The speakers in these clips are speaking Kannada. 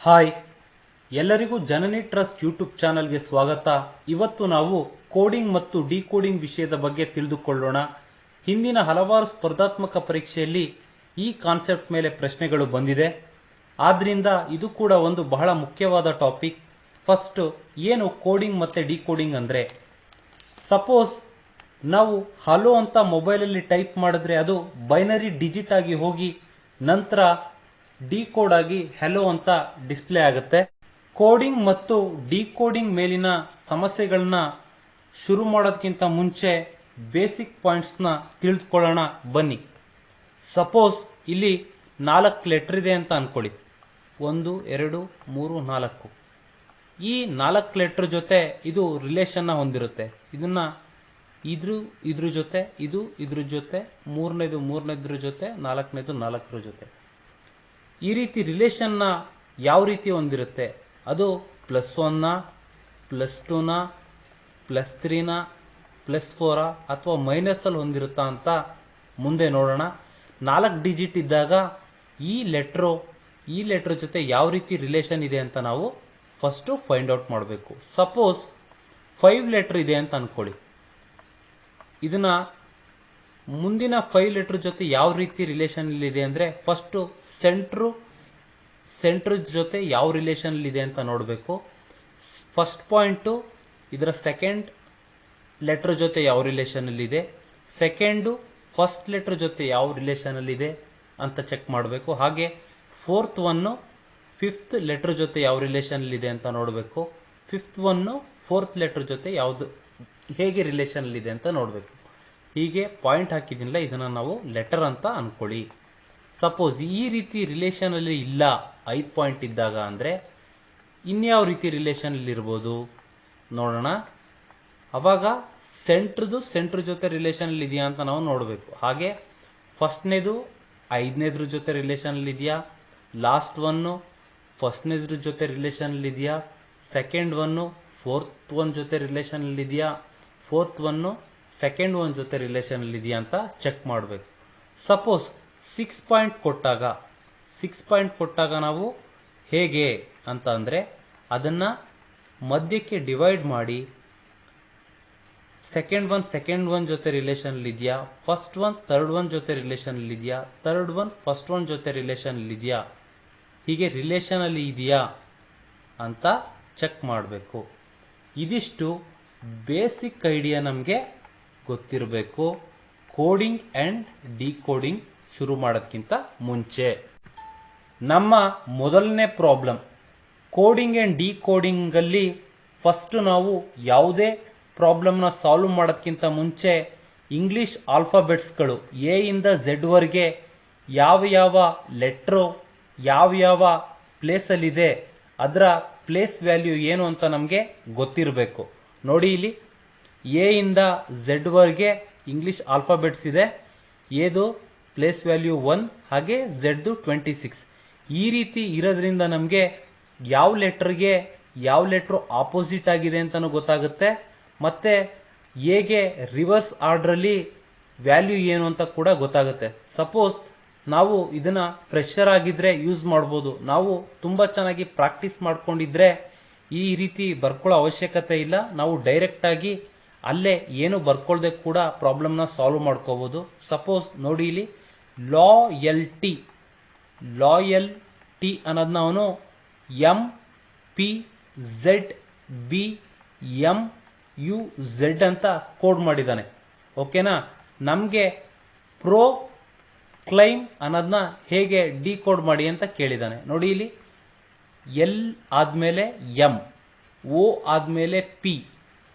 ಹಾಯ್, ಎಲ್ಲರಿಗೂ ಜನನಿ ಟ್ರಸ್ಟ್ ಯೂಟ್ಯೂಬ್ ಚಾನಲ್ಗೆ ಸ್ವಾಗತ. ಇವತ್ತು ನಾವು ಕೋಡಿಂಗ್ ಮತ್ತು ಡಿಕೋಡಿಂಗ್ ವಿಷಯದ ಬಗ್ಗೆ ತಿಳಿದುಕೊಳ್ಳೋಣ. ಹಿಂದಿನ ಹಲವಾರು ಸ್ಪರ್ಧಾತ್ಮಕ ಪರೀಕ್ಷೆಯಲ್ಲಿ ಈ ಕಾನ್ಸೆಪ್ಟ್ ಮೇಲೆ ಪ್ರಶ್ನೆಗಳು ಬಂದಿದೆ. ಆದ್ರಿಂದ ಇದು ಕೂಡ ಒಂದು ಬಹಳ ಮುಖ್ಯವಾದ ಟಾಪಿಕ್. ಫಸ್ಟ್, ಏನು ಕೋಡಿಂಗ್ ಮತ್ತು ಡಿಕೋಡಿಂಗ್ ಅಂದರೆ? ಸಪೋಸ್ ನಾವು ಹಲೋ ಅಂತ ಮೊಬೈಲಲ್ಲಿ ಟೈಪ್ ಮಾಡಿದ್ರೆ ಅದು ಬೈನರಿ ಡಿಜಿಟ್ ಆಗಿ ಹೋಗಿ ನಂತರ ಡಿಕೋಡ್ ಆಗಿ ಹೆಲೋ ಅಂತ ಡಿಸ್ಪ್ಲೇ ಆಗುತ್ತೆ. ಕೋಡಿಂಗ್ ಮತ್ತು ಡಿಕೋಡಿಂಗ್ ಮೇಲಿನ ಸಮಸ್ಯೆಗಳನ್ನ ಶುರು ಮಾಡೋದಕ್ಕಿಂತ ಮುಂಚೆ ಬೇಸಿಕ್ ಪಾಯಿಂಟ್ಸ್ನ ತಿಳಿದುಕೊಳ್ಳೋಣ ಬನ್ನಿ. ಸಪೋಸ್ ಇಲ್ಲಿ 4 ಲೆಟರ್ ಇದೆ ಅಂತ ಅನ್ಕೊಳ್ಳಿ. 1 2 3 4. ಈ 4 ಲೆಟರ್ ಜೊತೆ ಇದು ರಿಲೇಷನ್ನ ಹೊಂದಿರುತ್ತೆ. ಇದನ್ನ ಇದ್ರ ಜೊತೆ, ಇದು ಇದ್ರ ಜೊತೆ, ಮೂರನೇದ್ರ ಜೊತೆ, ನಾಲ್ಕನೇದು ನಾಲ್ಕರ ಜೊತೆ, ಈ ರೀತಿ ರಿಲೇಷನ್ನ ಯಾವ ರೀತಿ ಹೊಂದಿರುತ್ತೆ? ಅದು +1ನ, +2ನ, +3ನ, +4 ಅಥವಾ ಮೈನಸಲ್ಲಿ ಹೊಂದಿರುತ್ತಾ ಅಂತ ಮುಂದೆ ನೋಡೋಣ. 4 ಡಿಜಿಟ್ ಇದ್ದಾಗ ಈ ಲೆಟ್ರ್ ಜೊತೆ ಯಾವ ರೀತಿ ರಿಲೇಷನ್ ಇದೆ ಅಂತ ನಾವು ಫಸ್ಟು ಫೈಂಡ್ ಔಟ್ ಮಾಡಬೇಕು. ಸಪೋಸ್ 5 ಲೆಟರ್ ಇದೆ ಅಂತ ಅನ್ಕೊಳ್ಳಿ. ಇದನ್ನ ಮುಂದಿನ 5 ಲೆಟರ್ ಜೊತೆ ಯಾವ ರೀತಿ ರಿಲೇಷನ್ ಇದೆ ಅಂದರೆ, ಫಸ್ಟು ಸೆಂಟ್ರ್ ಜೊತೆ ಯಾವ ರಿಲೇಷನ್ ಇದೆ ಅಂತ ನೋಡಬೇಕು. ಫಸ್ಟ್ ಪಾಯಿಂಟು ಇದರ ಸೆಕೆಂಡ್ ಲೆಟರ್ ಜೊತೆ ಯಾವ ರಿಲೇಷನ್ ಇದೆ, ಸೆಕೆಂಡು ಫಸ್ಟ್ ಲೆಟರ್ ಜೊತೆ ಯಾವ ರಿಲೇಷನ್ ಇದೆ ಅಂತ ಚೆಕ್ ಮಾಡಬೇಕು. ಹಾಗೆ ಫೋರ್ತ್ ಒನ್ನು ಫಿಫ್ತ್ ಲೆಟರ್ ಜೊತೆ ಯಾವ ರಿಲೇಷನ್ ಇದೆ ಅಂತ ನೋಡಬೇಕು. ಫಿಫ್ತ್ ಒನ್ನು ಫೋರ್ತ್ ಲೆಟರ್ ಜೊತೆ ಹೇಗೆ ರಿಲೇಷನ್ ಇದೆ ಅಂತ ನೋಡಬೇಕು. ಹೀಗೆ ಪಾಯಿಂಟ್ ಹಾಕಿದಿಲ್ಲ, ಇದನ್ನು ನಾವು ಲೆಟರ್ ಅಂತ ಅನ್ಕೊಳ್ಳಿ. ಸಪೋಸ್ ಈ ರೀತಿ ರಿಲೇಷನ್ ಅಲ್ಲಿ ಇಲ್ಲ 5 ಪಾಯಿಂಟ್ ಇದ್ದಾಗ ಅಂದರೆ ಇನ್ಯಾವ ರೀತಿ ರಿಲೇಷನ್ ಅಲ್ಲಿ ಇರ್ಬೋದು ನೋಡೋಣ. ಅವಾಗ ಸೆಂಟ್ರ್ ಜೊತೆ ರಿಲೇಷನ್ ಅಲ್ಲಿ ಇದೆಯಾ ಅಂತ ನಾವು ನೋಡಬೇಕು. ಹಾಗೆ ಫಸ್ಟ್ನೇದು 5ನೇದ್ರ ಜೊತೆ ರಿಲೇಷನ್ ಅಲ್ಲಿ ಇದೆಯಾ, ಲಾಸ್ಟ್ ಒನ್ನು ಫಸ್ಟ್ನೇದ್ರ ಜೊತೆ ರಿಲೇಷನ್ ಅಲ್ಲಿ ಇದೆಯಾ, ಸೆಕೆಂಡ್ ಒನ್ನು ಫೋರ್ತ್ ಒನ್ ಜೊತೆ ರಿಲೇಷನ್ ಅಲ್ಲಿ ಇದೆಯಾ, ಫೋರ್ತ್ ಒನ್ನು ಸೆಕೆಂಡ್ ಒನ್ ಜೊತೆ ರಿಲೇಷನ್ ಅಲ್ಲಿ ಇದೆಯಾ ಅಂತ ಚೆಕ್ ಮಾಡಬೇಕು. ಸಪೋಸ್ 6 ಪಾಯಿಂಟ್ ಕೊಟ್ಟಾಗ ನಾವು ಹೇಗೆ ಅಂತ ಅಂದರೆ, ಅದನ್ನ ಮಧ್ಯಕ್ಕೆ ಡಿವೈಡ್ ಮಾಡಿ ಸೆಕೆಂಡ್ ಒನ್ ಜೊತೆ ರಿಲೇಷನ್ ಅಲ್ಲಿ ಇದೆಯಾ, ಫಸ್ಟ್ ಒನ್ ಥರ್ಡ್ ಒನ್ ಜೊತೆ ರಿಲೇಷನ್ ಅಲ್ಲಿ ಇದೆಯಾ, ಥರ್ಡ್ ಒನ್ ಫಸ್ಟ್ ಒನ್ ಜೊತೆ ರಿಲೇಷನ್ ಅಲ್ಲಿ ಇದೆಯಾ, ಹೀಗೆ ರಿಲೇಷನ್ ಅಲ್ಲಿ ಇದೆಯಾ ಅಂತ ಚೆಕ್ ಮಾಡಬೇಕು. ಇದಿಷ್ಟು ಬೇಸಿಕ್ ಐಡಿಯಾ ನಮಗೆ ಗೊತ್ತಿರಬೇಕು ಕೋಡಿಂಗ್ ಆ್ಯಂಡ್ ಡಿಕೋಡಿಂಗ್ ಶುರು ಮಾಡೋದಕ್ಕಿಂತ ಮುಂಚೆ. ನಮ್ಮ ಮೊದಲನೇ ಪ್ರಾಬ್ಲಮ್ ಕೋಡಿಂಗ್ ಆ್ಯಂಡ್ ಡಿಕೋಡಿಂಗಲ್ಲಿ ಫಸ್ಟು ನಾವು ಯಾವುದೇ ಪ್ರಾಬ್ಲಮ್ನ ಸಾಲ್ವ್ ಮಾಡೋದಕ್ಕಿಂತ ಮುಂಚೆ ಇಂಗ್ಲಿಷ್ ಆಲ್ಫಾಬೆಟ್ಸ್ಗಳು ಎ ಇಂದ ಝೆಡ್ ವರೆಗೆ ಯಾವ ಲೆಟ್ರು ಯಾವ ಪ್ಲೇಸಲ್ಲಿದೆ, ಅದರ ಪ್ಲೇಸ್ ವ್ಯಾಲ್ಯೂ ಏನು ಅಂತ ನಮಗೆ ಗೊತ್ತಿರಬೇಕು. ನೋಡಿ, ಇಲ್ಲಿ ಎ ಇಂದ ಝೆಡ್ ವರೆಗೆ ಇಂಗ್ಲಿಷ್ ಆಲ್ಫಾಬೆಟ್ಸ್ ಇದೆ. ಎದು ಪ್ಲೇಸ್ ವ್ಯಾಲ್ಯೂ 1, ಹಾಗೆ ಝೆಡ್ದು 26. ಈ ರೀತಿ ಇರೋದ್ರಿಂದ ನಮಗೆ ಯಾವ ಲೆಟ್ರು ಆಪೋಸಿಟ್ ಆಗಿದೆ ಅಂತಲೂ ಗೊತ್ತಾಗುತ್ತೆ, ಮತ್ತೆ ಎಗೆ ರಿವರ್ಸ್ ಆರ್ಡ್ರಲ್ಲಿ ವ್ಯಾಲ್ಯೂ ಏನು ಅಂತ ಕೂಡ ಗೊತ್ತಾಗುತ್ತೆ. ಸಪೋಸ್ ನಾವು ಇದನ್ನ ಫ್ರೆಶರ್ ಆಗಿದ್ರೆ ಯೂಸ್ ಮಾಡ್ಬೋದು. ನಾವು ತುಂಬ ಚೆನ್ನಾಗಿ ಪ್ರಾಕ್ಟೀಸ್ ಮಾಡ್ಕೊಂಡಿದ್ರೆ ಈ ರೀತಿ ಬರ್ಕೊಳ್ಳೋ ಅವಶ್ಯಕತೆ ಇಲ್ಲ. ನಾವು ಡೈರೆಕ್ಟಾಗಿ ಅಲ್ಲೇ ಏನು ಬರ್ಕೊಳ್ದೆ ಕೂಡ ಪ್ರಾಬ್ಲಮ್ನ ಸಾಲ್ವ್ ಮಾಡ್ಕೋಬೋದು. ಸಪೋಸ್ ನೋಡಿ, ಇಲ್ಲಿ ಲಾಯಲ್ಟಿ ಅನ್ನೋದನ್ನ ಅವನು MPZBMUZ ಅಂತ ಕೋಡ್ ಮಾಡಿದ್ದಾನೆ. ಓಕೆನಾ? ನಮಗೆ ಕ್ಲೈಮ್ ಅನ್ನೋದನ್ನ ಹೇಗೆ ಡಿಕೋಡ್ ಮಾಡಿ ಅಂತ ಕೇಳಿದ್ದಾನೆ. ನೋಡಿ, ಇಲ್ಲಿ ಎಲ್ ಆದಮೇಲೆ ಎಂ, ಓ ಆದಮೇಲೆ ಪಿ,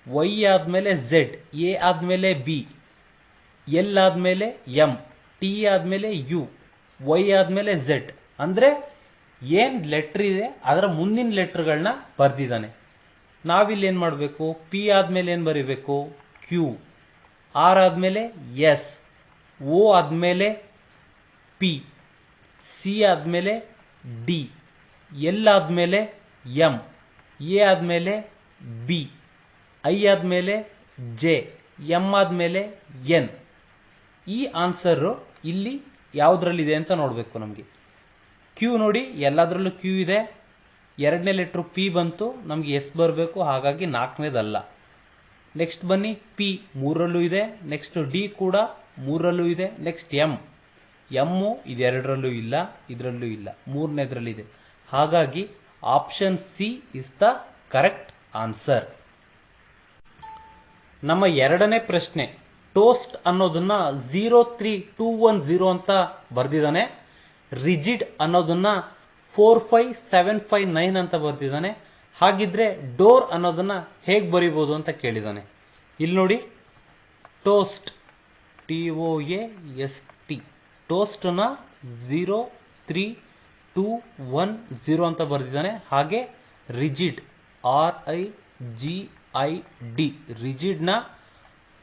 ವೈ ಆದಮೇಲೆ ಝೆಡ್, ಎ ಆದಮೇಲೆ ಬಿ, ಎಲ್ ಆದಮೇಲೆ ಎಂ, ಟಿ ಆದಮೇಲೆ ಯು, ವೈ ಆದಮೇಲೆ ಝೆಡ್. ಅಂದರೆ ಏನು ಲೆಟ್ರ್ ಇದೆ ಅದರ ಮುಂದಿನ ಲೆಟ್ರ್ಗಳನ್ನ ಬರೆದಿದ್ದಾನೆ. ನಾವಿಲ್ಲಿ ಏನು ಮಾಡಬೇಕು? ಪಿ ಆದಮೇಲೆ ಏನು ಬರೀಬೇಕು? ಕ್ಯೂ, ಆರ್ ಆದಮೇಲೆ ಎಸ್, ಓ ಆದಮೇಲೆ ಪಿ, ಸಿ ಆದಮೇಲೆ ಡಿ, ಎಲ್ ಆದಮೇಲೆ ಎಂ, ಎ ಆದಮೇಲೆ ಬಿ, ಐ ಆದಮೇಲೆ ಜೆ, ಎಂ ಆದಮೇಲೆ ಎನ್. ಈ ಆನ್ಸರು ಇಲ್ಲಿ ಯಾವುದ್ರಲ್ಲಿದೆ ಅಂತ ನೋಡಬೇಕು ನಮಗೆ. ಕ್ಯೂ ನೋಡಿ, ಎಲ್ಲದರಲ್ಲೂ ಕ್ಯೂ ಇದೆ. ಎರಡನೇ ಲೆಟ್ರು ಪಿ ಬಂತು, ನಮಗೆ ಎಸ್ ಬರಬೇಕು, ಹಾಗಾಗಿ ನಾಲ್ಕನೇದಲ್ಲ. ನೆಕ್ಸ್ಟ್ ಬನ್ನಿ, ಪಿ ಮೂರರಲ್ಲೂ ಇದೆ. ನೆಕ್ಸ್ಟ್ ಡಿ ಕೂಡ ಮೂರರಲ್ಲೂ ಇದೆ. ನೆಕ್ಸ್ಟ್ ಎಮ್ಮು ಇದೆರಡರಲ್ಲೂ ಇಲ್ಲ, ಇದರಲ್ಲೂ ಇಲ್ಲ, ಮೂರನೇದ್ರಲ್ಲಿದೆ. ಹಾಗಾಗಿ option C is the correct answer. ನಮ್ಮ ಎರಡನೇ ಪ್ರಶ್ನೆ, ಟೋಸ್ಟ್ ಅನ್ನೋದನ್ನ 03210 ಅಂತ ಬರ್ದಿದ್ದಾನೆ. ರಿಜಿಡ್ ಅನ್ನೋದನ್ನ 45759 ಅಂತ ಬರ್ದಿದ್ದಾನೆ. ಹಾಗಿದ್ರೆ ಡೋರ್ ಅನ್ನೋದನ್ನ ಹೇಗೆ ಬರಿಬೋದು ಅಂತ ಕೇಳಿದ್ದಾನೆ. ಇಲ್ಲಿ ನೋಡಿ, ಟೋಸ್ಟ್ TOAST ಟೋಸ್ಟ್ನ 03210 ಅಂತ ಬರ್ದಿದ್ದಾನೆ. ಹಾಗೆ ರಿಜಿಡ್ RIGID ರಿಜಿಡ್ನ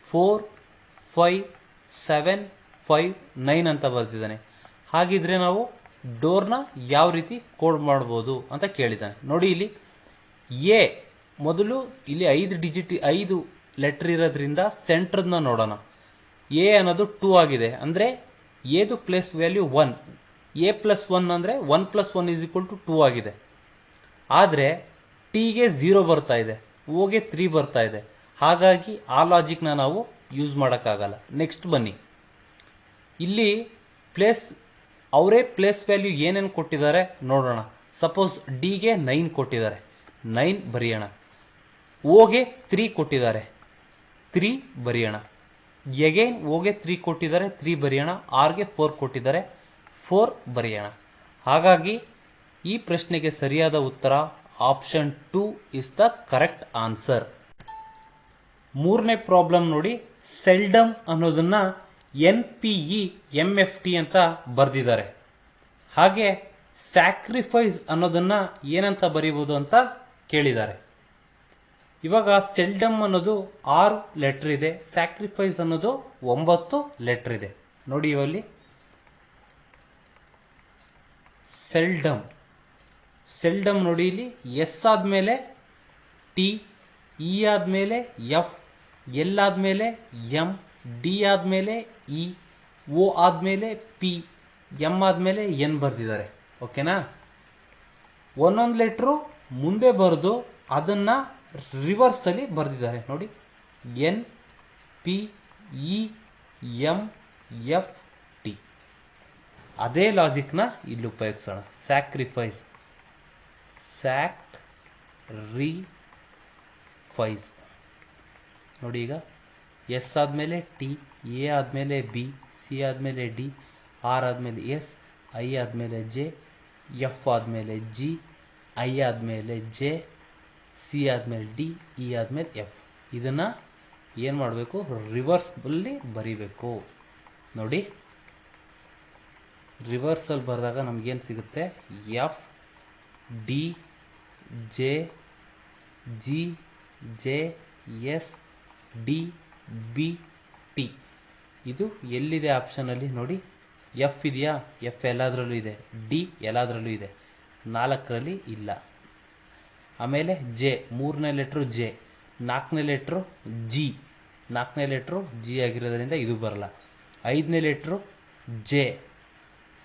45759 ಅಂತ ಬರ್ತಿದ್ದಾನೆ. ಹಾಗಿದ್ರೆ ನಾವು ಡೋರ್ನ ಯಾವ ರೀತಿ ಕೋಡ್ ಮಾಡ್ಬೋದು ಅಂತ ಕೇಳಿದ್ದಾನೆ. ನೋಡಿ, ಇಲ್ಲಿ ಎ ಮೊದಲು ಇಲ್ಲಿ 5 ಲೆಟರ್ ಇರೋದ್ರಿಂದ ಸೆಂಟ್ರದ್ನ ನೋಡೋಣ. ಎ ಅನ್ನೋದು 2 ಆಗಿದೆ, ಅಂದರೆ ಎದು ಪ್ಲೇಸ್ ವ್ಯಾಲ್ಯೂ 1. ಎ ಪ್ಲಸ್ 1 ಅಂದರೆ 1 + 1 = 2 ಆಗಿದೆ. ಆದರೆ ಟಿಗೆ 0 ಬರ್ತಾ ಇದೆ, ಓಗೆ 3 ಬರ್ತಾ ಇದೆ. ಹಾಗಾಗಿ ಆ ಲಾಜಿಕ್ನ ನಾವು ಯೂಸ್ ಮಾಡೋಕ್ಕಾಗಲ್ಲ. ನೆಕ್ಸ್ಟ್ ಬನ್ನಿ, ಇಲ್ಲಿ ಅವರೇ ಪ್ಲೇಸ್ ವ್ಯಾಲ್ಯೂ ಏನೇನು ಕೊಟ್ಟಿದ್ದಾರೆ ನೋಡೋಣ. ಸಪೋಸ್ ಡಿಗೆ 9 ಕೊಟ್ಟಿದ್ದಾರೆ, 9 ಬರೆಯೋಣ. ಓಗೆ 3 ಕೊಟ್ಟಿದ್ದಾರೆ, 3 ಬರೆಯೋಣ. ಎಗೈನ್ ಓಗೆ 3 ಕೊಟ್ಟಿದ್ದಾರೆ, 3 ಬರೆಯೋಣ. ಆರ್ಗೆ 4 ಕೊಟ್ಟಿದ್ದಾರೆ, 4 ಬರೆಯೋಣ. ಹಾಗಾಗಿ ಈ ಪ್ರಶ್ನೆಗೆ ಸರಿಯಾದ ಉತ್ತರ option 2 is the correct answer. ಮೂರನೇ ಪ್ರಾಬ್ಲಮ್ ನೋಡಿ, ಸೆಲ್ಡಮ್ ಅನ್ನೋದನ್ನ NPEMFT ಅಂತ ಬರ್ದಿದ್ದಾರೆ. ಹಾಗೆ ಸ್ಯಾಕ್ರಿಫೈಸ್ ಅನ್ನೋದನ್ನ ಏನಂತ ಬರೀಬಹುದು ಅಂತ ಕೇಳಿದ್ದಾರೆ. ಇವಾಗ ಸೆಲ್ಡಮ್ ಅನ್ನೋದು 6 ಲೆಟರ್ ಇದೆ, ಸ್ಯಾಕ್ರಿಫೈಸ್ ಅನ್ನೋದು 9 ಲೆಟರ್ ಇದೆ. ನೋಡಿ, ಇವಲ್ಲಿ ಸೆಲ್ಡಮ್ ನೋಡಿ, ಇಲ್ಲಿ ಎಸ್ ಆದ್ಮೇಲೆ ಟಿ, ಇ ಆದ್ಮೇಲೆ ಎಫ್, ಎಲ್ ಆದ್ಮೇಲೆ ಎಂ, ಡಿ ಆದ್ಮೇಲೆ ಇ, ಓ ಆದ್ಮೇಲೆ ಪಿ, ಎಂ ಆದ್ಮೇಲೆ ಎನ್ ಬರ್ದಿದ್ದಾರೆ. ಓಕೆನಾ? ಒಂದೊಂದು ಲೆಟ್ರು ಮುಂದೆ ಬರೆದು ಅದನ್ನ ರಿವರ್ಸ್ ಅಲ್ಲಿ ಬರ್ದಿದ್ದಾರೆ. ನೋಡಿ, NPEMFT. ಅದೇ ಲಾಜಿಕ್ನ ಇಲ್ಲಿ ಉಪಯೋಗಿಸೋಣ. ಸ್ಯಾಕ್ರಿಫೈಸ್ ನೋಡಿ, ಈಗ ಎಸ್ ಆದ್ಮೇಲೆ ಟಿ, ಎ ಆದ್ಮೇಲೆ ಬಿ, ಸಿ ಆದ್ಮೇಲೆ ಡಿ, ಆರ್ ಆದ್ಮೇಲೆ ಎಸ್, ಐ ಆದ್ಮೇಲೆ ಜೆ, ಎಫ್ ಆದ್ಮೇಲೆ ಜಿ, ಐ ಆದ್ಮೇಲೆ ಜೆ, ಸಿ ಆದ್ಮೇಲೆ ಡಿ, ಇ ಆದ್ಮೇಲೆ ಎಫ್. ಇದನ್ನ ಏನು ಮಾಡಬೇಕು? ರಿವರ್ಸಲ್ಲಿ ಬರಿಬೇಕು. ನೋಡಿ, ರಿವರ್ಸಲ್ಲಿ ಬರೆದಾಗ ನಮಗೇನು ಸಿಗುತ್ತೆ? F D J G J S D B T. ಇದು ಎಲ್ಲಿದೆ ಆಪ್ಷನಲ್ಲಿ? ನೋಡಿ, ಎಫ್ ಇದೆಯಾ? ಎಫ್ ಎಲ್ಲದರಲ್ಲೂ ಇದೆ. ಡಿ ಎಲ್ಲದರಲ್ಲೂ ಇದೆ, 4ರಲ್ಲಿ ಇಲ್ಲ. ಆಮೇಲೆ ಜೆ, 3ನೇ ಲೆಟ್ರು ಜೆ, 4ನೇ ಲೆಟ್ರು ಜಿ, 4ನೇ ಲೆಟ್ರು ಜಿ ಆಗಿರೋದ್ರಿಂದ ಇದು ಬರಲ್ಲ. 5ನೇ ಲೆಟ್ರು ಜೆ,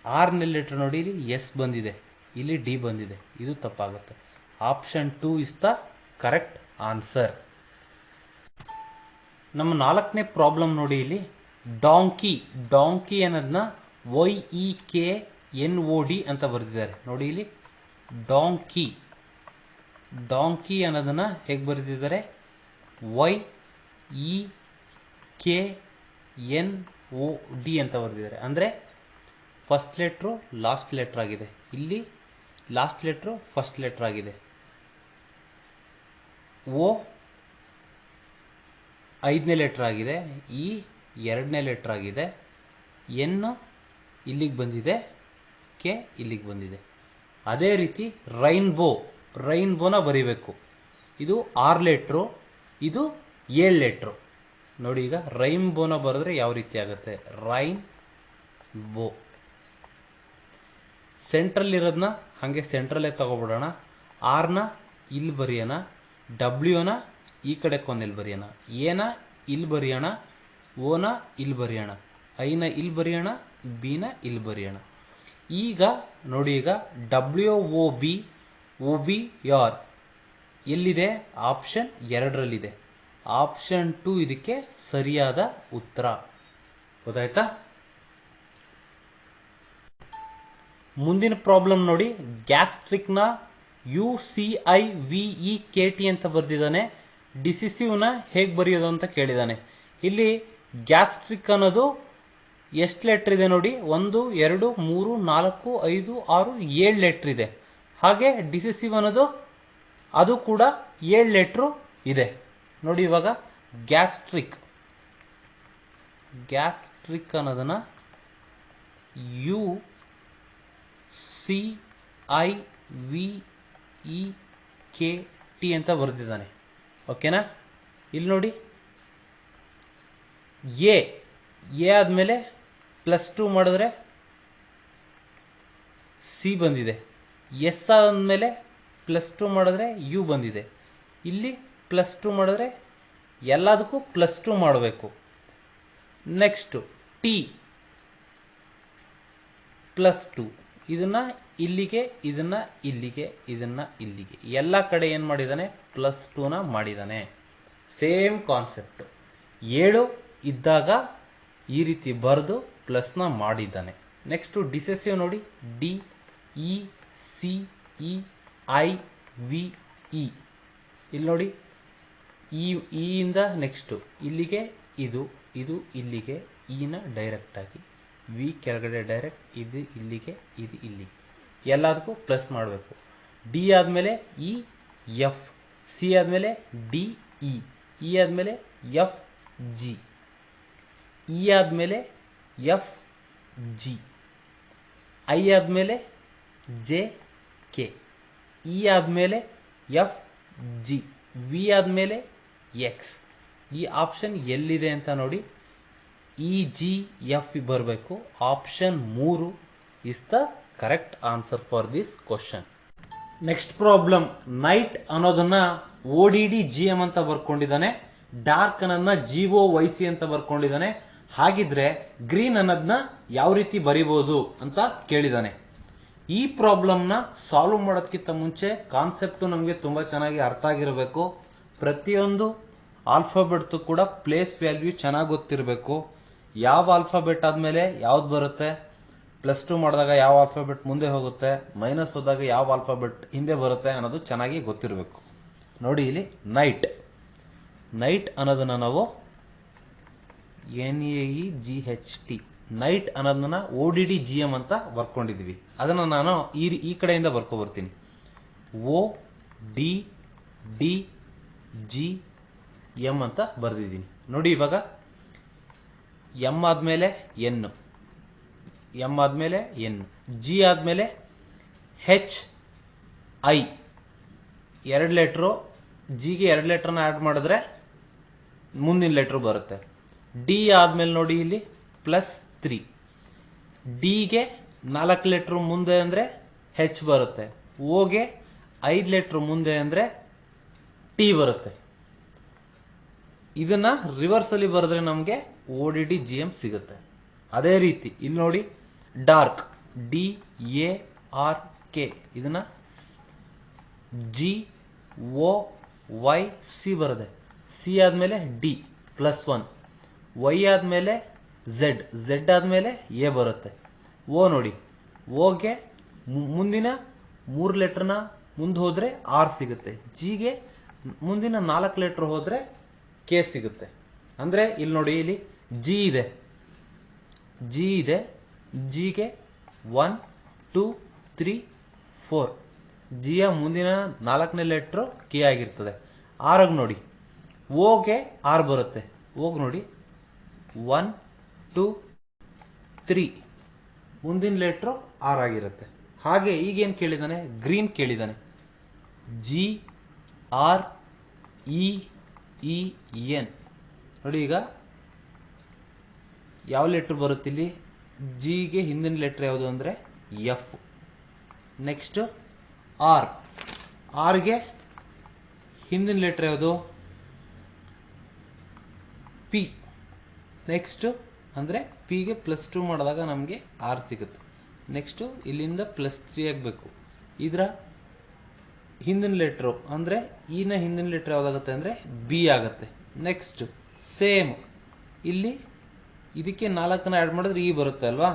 6ನೇ ಲೆಟ್ರ್ ನೋಡಿ, ಇಲ್ಲಿ ಎಸ್ ಬಂದಿದೆ, ಇಲ್ಲಿ ಡಿ ಬಂದಿದೆ. ಇದು ತಪ್ಪಾಗುತ್ತೆ. Option 2 is the correct answer. ನಮ್ಮ 4ನೇ ಪ್ರಾಬ್ಲಮ್ ನೋಡಿ, ಇಲ್ಲಿ ಡಾಂಕಿ ಅನ್ನೋದನ್ನ YEKNOD ಅಂತ ಬರೆದಿದ್ದಾರೆ. ನೋಡಿ, ಇಲ್ಲಿ ಡಾಂಕಿ ಅನ್ನೋದನ್ನ ಹೇಗೆ ಬರೆದಿದ್ದಾರೆ? YEKNOD ಅಂತ ಬರೆದಿದ್ದಾರೆ. ಅಂದರೆ ಫಸ್ಟ್ ಲೆಟ್ರು ಲಾಸ್ಟ್ ಲೆಟರ್ ಆಗಿದೆ, ಇಲ್ಲಿ ಲಾಸ್ಟ್ ಲೆಟ್ರು ಫಸ್ಟ್ ಲೆಟರ್ ಆಗಿದೆ. ಓ 5ನೇ ಲೆಟರ್ ಆಗಿದೆ, ಇ 2ನೇ ಲೆಟರ್ ಆಗಿದೆ, ಎನ್ ಇಲ್ಲಿಗೆ ಬಂದಿದೆ, ಕೆ ಇಲ್ಲಿಗೆ ಬಂದಿದೆ. ಅದೇ ರೀತಿ ರೈನ್ಬೋನ ಬರಿಬೇಕು. ಇದು 6 ಲೆಟ್ರು, ಇದು 7 ಲೆಟ್ರು. ನೋಡಿ, ಈಗ ರೈನ್ಬೋನ ಬರೆದ್ರೆ ಯಾವ ರೀತಿ ಆಗುತ್ತೆ? ರೈನ್ಬೋ. ಸೆಂಟ್ರಲ್ ಇರೋದನ್ನ ಹಾಗೆ ಸೆಂಟ್ರಲ್ಲೇ ತಗೊಬಿಡೋಣ. ಆರ್ನ ಇಲ್ಲಿ ಬರೆಯೋಣ, ಡಬ್ಲ್ಯೂನ ಈ ಕಡೆ ಕೊನೆಯಲ್ಲಿ ಬರೆಯೋಣ, ಎನ ಇಲ್ಲಿ ಬರೆಯೋಣ, ಓನ ಇಲ್ಲಿ ಬರೆಯೋಣ, ಐನ ಇಲ್ಲಿ ಬರೆಯೋಣ, ಬಿನ ಇಲ್ಲಿ ಬರೆಯೋಣ. ಈಗ ನೋಡಿ, ಈಗ WOB OBR ಎಲ್ಲಿದೆ? ಆಪ್ಷನ್ 2ರಲ್ಲಿದೆ. ಆಪ್ಷನ್ 2 ಇದಕ್ಕೆ ಸರಿಯಾದ ಉತ್ತರ. ಗೊತ್ತಾಯ್ತಾ? ಮುಂದಿನ ಪ್ರಾಬ್ಲಮ್ ನೋಡಿ. ಗ್ಯಾಸ್ಟ್ರಿಕ್ನ UCIVEKT ಅಂತ ಬರೆದಿದ್ದಾನೆ. ಡಿಸಿಸಿವ್ನ ಹೇಗೆ ಬರೆಯೋದು ಅಂತ ಕೇಳಿದ್ದಾನೆ. ಇಲ್ಲಿ ಗ್ಯಾಸ್ಟ್ರಿಕ್ ಅನ್ನೋದು ಎಷ್ಟು ಲೆಟ್ರ್ ಇದೆ ನೋಡಿ? 1 2 3 4 5 6 7 ಲೆಟ್ರ್ ಇದೆ. ಹಾಗೆ ಡಿಸಿಸಿವ್ ಅನ್ನೋದು ಅದು ಕೂಡ 7 ಲೆಟ್ರು ಇದೆ ನೋಡಿ. ಇವಾಗ ಗ್ಯಾಸ್ಟ್ರಿಕ್ ಅನ್ನೋದನ್ನ UCIVEKT ಅಂತ ಬರೆದಿದ್ದಾನೆ. ಓಕೆನಾ? ಇಲ್ಲಿ ನೋಡಿ, ಎ ಆದಮೇಲೆ +2 ಮಾಡಿದ್ರೆ ಸಿ ಬಂದಿದೆ. ಎಸ್ ಆದಮೇಲೆ +2 ಮಾಡಿದ್ರೆ ಯು ಬಂದಿದೆ. ಇಲ್ಲಿ +2 ಮಾಡಿದ್ರೆ ಎಲ್ಲದಕ್ಕೂ +2 ಮಾಡಬೇಕು. ನೆಕ್ಸ್ಟು ಟಿ +2, ಇದನ್ನ ಇಲ್ಲಿಗೆ, ಇದನ್ನ ಇಲ್ಲಿಗೆ, ಇದನ್ನ ಇಲ್ಲಿಗೆ, ಎಲ್ಲ ಕಡೆ ಏನು ಮಾಡಿದ್ದಾನೆ? +2ನ ಮಾಡಿದ್ದಾನೆ. Same concept. 7 ಇದ್ದಾಗ ಈ ರೀತಿ ಬರೆದು ಪ್ಲಸ್ನ ಮಾಡಿದ್ದಾನೆ. ನೆಕ್ಸ್ಟು ಡಿಸೆಸಿವ್ ನೋಡಿ. DECEIVE. ಇಲ್ಲಿ ನೋಡಿ, ಈ ಇಂದ ನೆಕ್ಸ್ಟು ಇಲ್ಲಿಗೆ, ಇದು ಇಲ್ಲಿಗೆ, ಇನ ಡೈರೆಕ್ಟ್ ಆಗಿ, ವಿ ಕೆಳಗಡೆ ಡೈರೆಕ್ಟ್, ಇದು ಇಲ್ಲಿಗೆ, ಇದು ಇಲ್ಲಿಗೆ, ಎಲ್ಲದಕ್ಕೂ ಪ್ಲಸ್ ಮಾಡಬೇಕು. ಡಿ ಆದಮೇಲೆ EF, ಸಿ ಆದಮೇಲೆ DE, ಇ ಆದಮೇಲೆ FG, ಇ ಆದಮೇಲೆ FG, ಐ ಆದಮೇಲೆ JK, ಇ ಆದಮೇಲೆ FG, ವಿ ಆದಮೇಲೆ X. ಈ ಆಪ್ಷನ್ ಎಲ್ಲಿದೆ ಅಂತ ನೋಡಿ. EGF ಬರಬೇಕು. Option 3 is the correct answer for this question. Next problem. Night ಅನ್ನೋದನ್ನ ODDGM ಅಂತ ಬರ್ಕೊಂಡಿದ್ದಾನೆ. ಡಾರ್ಕ್ ಅನ್ನೋದನ್ನ GOYC ಅಂತ ಬರ್ಕೊಂಡಿದ್ದಾನೆ. ಹಾಗಿದ್ರೆ ಗ್ರೀನ್ ಅನ್ನೋದನ್ನ ಯಾವ ರೀತಿ ಬರಿಬೋದು ಅಂತ ಕೇಳಿದಾನೆ. ಈ ಪ್ರಾಬ್ಲಮ್ನ ಸಾಲ್ವ್ ಮಾಡೋದಕ್ಕಿಂತ ಮುಂಚೆ ಕಾನ್ಸೆಪ್ಟು ನಮಗೆ ತುಂಬ ಚೆನ್ನಾಗಿ ಅರ್ಥ ಆಗಿರಬೇಕು. ಪ್ರತಿಯೊಂದು ಆಲ್ಫಾಬೆಟ್ದು ಕೂಡ ಪ್ಲೇಸ್ ವ್ಯಾಲ್ಯೂ ಚೆನ್ನಾಗಿ ಗೊತ್ತಿರಬೇಕು. ಯಾವ ಆಲ್ಫಾಬೆಟ್ ಆದಮೇಲೆ ಯಾವ್ದು ಬರುತ್ತೆ, +2 ಮಾಡಿದಾಗ ಯಾವ ಆಲ್ಫಾಬೆಟ್ ಮುಂದೆ ಹೋಗುತ್ತೆ, ಮೈನಸ್ ಹೋದಾಗ ಯಾವ ಆಲ್ಫಾಬೆಟ್ ಹಿಂದೆ ಬರುತ್ತೆ ಅನ್ನೋದು ಚೆನ್ನಾಗಿ ಗೊತ್ತಿರಬೇಕು. ನೋಡಿ, ಇಲ್ಲಿ ನೈಟ್ ಅನ್ನೋದನ್ನ ನಾವು NAEGHT ನೈಟ್ ಅನ್ನೋದನ್ನ ODDGM ಅಂತ ಬರ್ಕೊಂಡಿದ್ವಿ. ಅದನ್ನು ನಾನು ಈ ಕಡೆಯಿಂದ ಬರ್ಕೊಬರ್ತೀನಿ. ODDGM ಅಂತ ಬರೆದಿದ್ದೀನಿ ನೋಡಿ. ಇವಾಗ ಎಮ್ ಆದಮೇಲೆ N, ಎಮ್ ಆದಮೇಲೆ N, ಜಿ ಆದಮೇಲೆ HI, 2 ಲೆಟ್ರು. ಜಿಗೆ 2 ಲೆಟ್ರನ್ನ ಆ್ಯಡ್ ಮಾಡಿದ್ರೆ ಮುಂದಿನ ಲೆಟ್ರು ಬರುತ್ತೆ. ಡಿ ಆದಮೇಲೆ ನೋಡಿ ಇಲ್ಲಿ +3, ಡಿಗೆ 4 ಲೆಟ್ರು ಮುಂದೆ ಅಂದರೆ H ಬರುತ್ತೆ. ಓಗೆ 5 ಲೆಟ್ರು ಮುಂದೆ ಅಂದರೆ ಟಿ ಬರುತ್ತೆ. ಇದನ್ನ ರಿವರ್ಸಲ್ಲಿ ಬರೆದ್ರೆ ನಮಗೆ ODDGM ಸಿಗುತ್ತೆ. ಅದೇ ರೀತಿ ಇಲ್ಲಿ ನೋಡಿ, ಡಾರ್ಕ್ DARK, ಇದನ್ನ GOYC ಬರುತ್ತೆ. ಸಿ ಆದಮೇಲೆ D +1, ವೈ ಆದಮೇಲೆ Z ಆದಮೇಲೆ ಎ ಬರುತ್ತೆ. ಓ ನೋಡಿ, ಓಗೆ ಮುಂದಿನ 3 ಲೆಟ್ರನ್ನ ಮುಂದೆ ಹೋದರೆ R ಸಿಗುತ್ತೆ. ಜಿಗೆ ಮುಂದಿನ 4 ಲೆಟ್ರ್ ಹೋದರೆ K ಸಿಗುತ್ತೆ. ಅಂದರೆ ಇಲ್ಲಿ ನೋಡಿ, ಇಲ್ಲಿ ಜಿ ಇದೆ, ಜಿಗೆ 1 2 3 4, ಜಿಯ ಮುಂದಿನ 4ನೇ ಲೆಟ್ರು K ಆಗಿರ್ತದೆ. ಆರಾಗ ನೋಡಿ, ಓಗೆ R ಬರುತ್ತೆ. ಓಗ್ ನೋಡಿ 1 2 3, ಮುಂದಿನ ಲೆಟ್ರು R ಆಗಿರುತ್ತೆ. ಹಾಗೆ ಈಗೇನು ಕೇಳಿದಾನೆ? ಗ್ರೀನ್ ಕೇಳಿದಾನೆ. GREEN ನೋಡಿ. ಈಗ ಯಾವ ಲೆಟ್ರ್ ಬರುತ್ತೆ ಇಲ್ಲಿ? ಜಿಗೆ ಹಿಂದಿನ ಲೆಟ್ರ್ ಯಾವುದು ಅಂದರೆ F. ನೆಕ್ಸ್ಟ್ ಆರ್ಗೆ ಹಿಂದಿನ ಲೆಟ್ರ್ ಯಾವುದು? P. ನೆಕ್ಸ್ಟು ಅಂದರೆ ಪಿಗೆ +2 ಮಾಡಿದಾಗ ನಮಗೆ R ಸಿಗುತ್ತೆ. ನೆಕ್ಸ್ಟು ಇಲ್ಲಿಂದ +3 ಆಗಬೇಕು. ಇದರ ಹಿಂದಿನ ಲೆಟ್ರು ಅಂದರೆ ಇನ ಹಿಂದಿನ ಲೆಟ್ರ್ ಯಾವುದಾಗುತ್ತೆ ಅಂದರೆ ಬಿ ಆಗುತ್ತೆ. ನೆಕ್ಸ್ಟ್ ಸೇಮ್ ಇಲ್ಲಿ ಇದಕ್ಕೆ 4ನ್ನ ಆ್ಯಡ್ ಮಾಡಿದ್ರೆ ಇ ಬರುತ್ತೆ ಅಲ್ವಾ,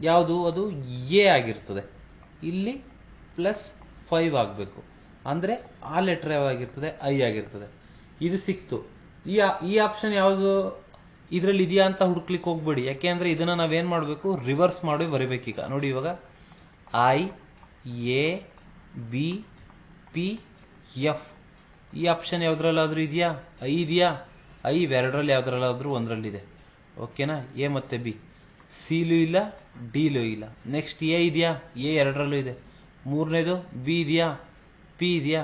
ಯಾವುದು ಅದು ಎ ಆಗಿರ್ತದೆ. ಇಲ್ಲಿ +5 ಆಗಬೇಕು ಅಂದರೆ ಆ ಲೆಟ್ರ್ ಯಾವಾಗಿರ್ತದೆ ಐ ಆಗಿರ್ತದೆ. ಇದು ಸಿಕ್ತು. ಈ ಆಪ್ಷನ್ ಯಾವುದು ಇದರಲ್ಲಿ ಇದೆಯಾ ಅಂತ ಹುಡುಕ್ಲಿಕ್ಕೆ ಹೋಗ್ಬೇಡಿ, ಯಾಕೆಂದರೆ ಇದನ್ನು ನಾವೇನು ಮಾಡಬೇಕು, ರಿವರ್ಸ್ ಮಾಡಿ ಬರೀಬೇಕೀಗ. ನೋಡಿ ಇವಾಗ I A B P F ಈ ಆಪ್ಷನ್ ಯಾವುದ್ರಲ್ಲಾದರೂ ಇದೆಯಾ, ಐ ಇದೆಯಾ, ಐ ಇವೆರಡರಲ್ಲಿ ಯಾವುದ್ರಲ್ಲಾದರೂ ಒಂದರಲ್ಲಿದೆ. ಓಕೆನಾ, ಎ ಮತ್ತು ಬಿ. ಸಿಲೂ ಇಲ್ಲ, ಡಿಲೂ ಇಲ್ಲ. ನೆಕ್ಸ್ಟ್ ಎ ಇದೆಯಾ, ಎ ಎರಡರಲ್ಲೂ ಇದೆ. ಮೂರನೇದು ಬಿ ಇದೆಯಾ, ಪಿ ಇದೆಯಾ,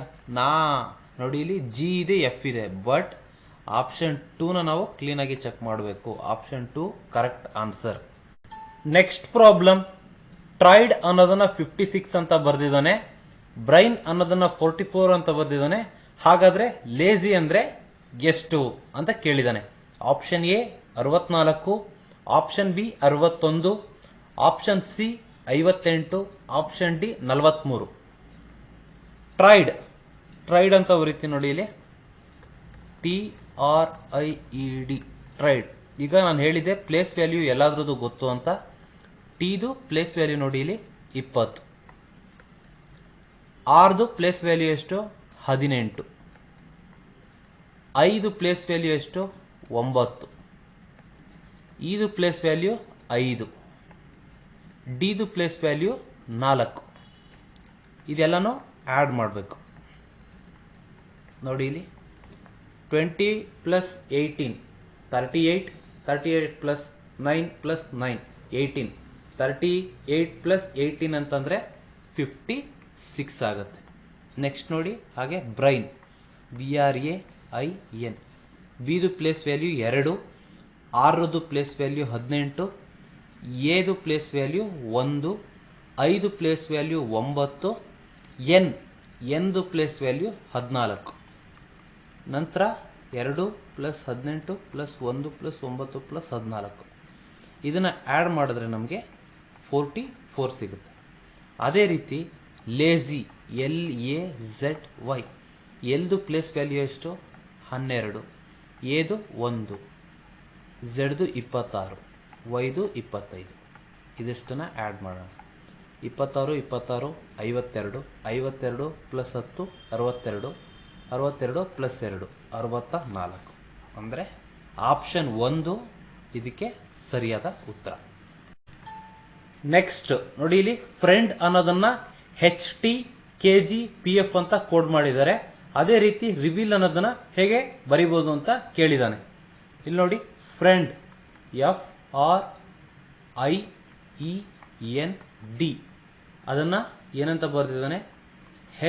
ನೋಡಿ ಇಲ್ಲಿ ಜಿ ಇದೆ, ಎಫ್ ಇದೆ. ಬಟ್ ಆಪ್ಷನ್ 2ನ ನಾವು ಕ್ಲೀನಾಗಿ ಚೆಕ್ ಮಾಡಬೇಕು. Option 2 correct answer. Next problem, tried ಅನ್ನೋದನ್ನ 56 ಅಂತ ಬರೆದಿದ್ದಾನೆ, ಬ್ರೈನ್ ಅನ್ನೋದನ್ನ 44 ಅಂತ ಬರೆದಿದ್ದಾನೆ. ಹಾಗಾದ್ರೆ ಲೇಜಿ ಅಂದ್ರೆ ಎಷ್ಟು ಅಂತ ಕೇಳಿದಾನೆ. Option A 64, option B 61, option C 58, option D 43. Tried ಅಂತ ಬರೀತೀನಿ ನೋಡಿ ಇಲ್ಲಿ, TRIED ಟ್ರೈಡ್. ಈಗ ನಾನು ಹೇಳಿದೆ ಪ್ಲೇಸ್ ವ್ಯಾಲ್ಯೂ ಎಲ್ಲಾದ್ರದ್ದು ಗೊತ್ತು ಅಂತ. ಟಿದು ಪ್ಲೇಸ್ ವ್ಯಾಲ್ಯೂ ನೋಡಿ ಇಲ್ಲಿ 20, ಆರ್ದು ಪ್ಲೇಸ್ ವ್ಯಾಲ್ಯೂ ಎಷ್ಟು 18, ಐದು ಪ್ಲೇಸ್ ವ್ಯಾಲ್ಯೂ ಎಷ್ಟು 9, ಇದು ಪ್ಲೇಸ್ ವ್ಯಾಲ್ಯೂ 5, ಡಿದು ಪ್ಲೇಸ್ ವ್ಯಾಲ್ಯೂ 4. ಇದೆಲ್ಲನೂ ಆ್ಯಡ್ ಮಾಡಬೇಕು. ನೋಡಿ ಇಲ್ಲಿ 20 + 18 38, 38 + 9 + 9 18, 38 + 18 ಅಂತಂದರೆ 56 ಆಗುತ್ತೆ. ನೆಕ್ಸ್ಟ್ ನೋಡಿ ಹಾಗೆ ಬ್ರೈನ್ BRAIN, ಬಿದು ಪ್ಲೇಸ್ ವ್ಯಾಲ್ಯೂ 2, ಆರದು ಪ್ಲೇಸ್ ವ್ಯಾಲ್ಯೂ 18, ಎದು ಪ್ಲೇಸ್ ವ್ಯಾಲ್ಯೂ 1, ಐದು ಪ್ಲೇಸ್ ವ್ಯಾಲ್ಯೂ 9, ಎನ್ದು ಪ್ಲೇಸ್ ವ್ಯಾಲ್ಯೂ 14. ನಂತರ 2 + 18 + 1 + 9 + 14 ಇದನ್ನು ಆ್ಯಡ್ ಮಾಡಿದ್ರೆ ನಮಗೆ 44 ಸಿಗುತ್ತೆ. ಅದೇ ರೀತಿ ಲೇಜಿ LAZY, ಎಲ್ದು ಪ್ಲೇಸ್ ವ್ಯಾಲ್ಯೂ ಎಷ್ಟು 12, ಎದು 1, ಝೆಡ್ದು 26, ವೈದು 25. ಇದಿಷ್ಟನ್ನು ಆ್ಯಡ್ ಮಾಡೋಣ. 26 26 52, 52 + 10 62, 62 + 2 64. ಅಂದರೆ ಆಪ್ಷನ್ 1 ಇದಕ್ಕೆ ಸರಿಯಾದ ಉತ್ತರ. ನೆಕ್ಸ್ಟ್ ನೋಡಿ ಇಲ್ಲಿ ಫ್ರೆಂಡ್ ಅನ್ನೋದನ್ನ HT KG PF ಅಂತ ಕೋಡ್ ಮಾಡಿದ್ದಾರೆ. ಅದೇ ರೀತಿ ರಿವೀಲ್ ಅನ್ನೋದನ್ನ ಹೇಗೆ ಬರಿಬೋದು ಅಂತ ಕೇಳಿದಾನೆ. ಇಲ್ಲಿ ನೋಡಿ ಫ್ರೆಂಡ್ FRIEND ಅದನ್ನ ಏನಂತ ಬರೆದಿದ್ದಾನೆ,